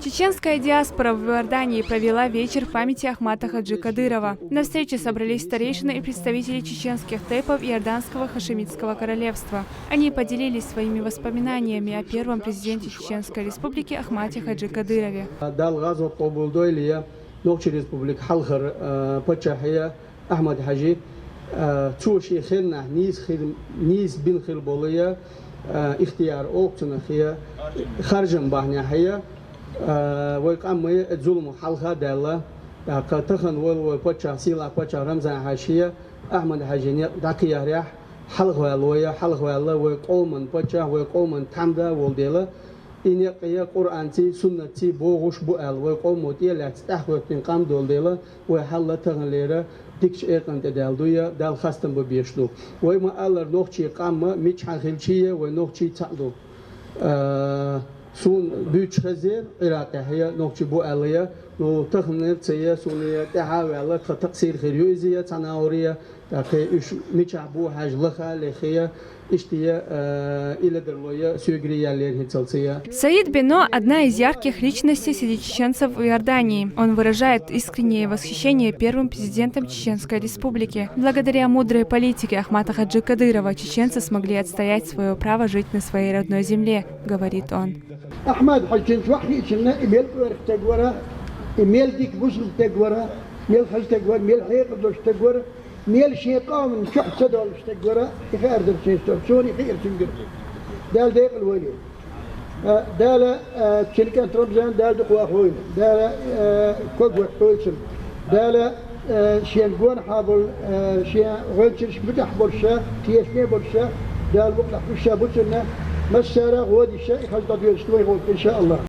Чеченская диаспора в Иордании провела вечер памяти Ахмата Хаджи Кадырова. На встрече собрались старейшины и представители чеченских тейпов Иорданского хашемитского королевства. Они поделились своими воспоминаниями о первом президенте Чеченской республики Ахмате Хаджи Кадырове. ويقام الظلم حلقة دالة كتخن والبتشا سيلا بتشا رمزان حاشية أحمد حاجيني دقيقة ريح حلقة والله ويقومن بتشا ويقومن تامدا والديلا إني قيا قرآن تي سنة تي بوغش بوال ويقوم مدير تحوي تنقام دولديلا ويحل تخن ليرة ديكش إيقان تدالدويا دال خاستن ببيشلو ويما ألر نوخشي قام ميتش حخيلشية ونوخشي تعدو سون بيتش خزير عراقي هي نوكشي بو أليا نو تخنير تسيا سونيا تحاول على تقصير خيريوزية تناورية تاكي إيش ميتشابو حاج لخا لخيا إشتيا إلى دلويا سوغريا لين هتلسيا. Саид Бино – одна из ярких личностей среди чеченцев в Иордании. Он выражает искреннее восхищение первым президентом Чеченской республики. Благодаря мудрой политике Ахмата Хаджи Кадырова чеченцы смогли отстоять свое право жить на своей родной земле, говорит он. أحمد حجين شوحي إشنا إميل قرق تجورا إميل ديك بوسل تجورا ميل خز تجورا ميل حيق دوش تجورا ميل شيقا من شح سدول تجورا يخير درسين سوني خير سنجر دال ديق الولي دال شركة رمزان دال دقوا خوين دال كوكو حويسم دال شينقون حابل شيا غنشرش بتح برشا تيسني برشا دال بقلح برشا بوسنا مسارة غودي الشيء خلطة يستوي إن شاء الله.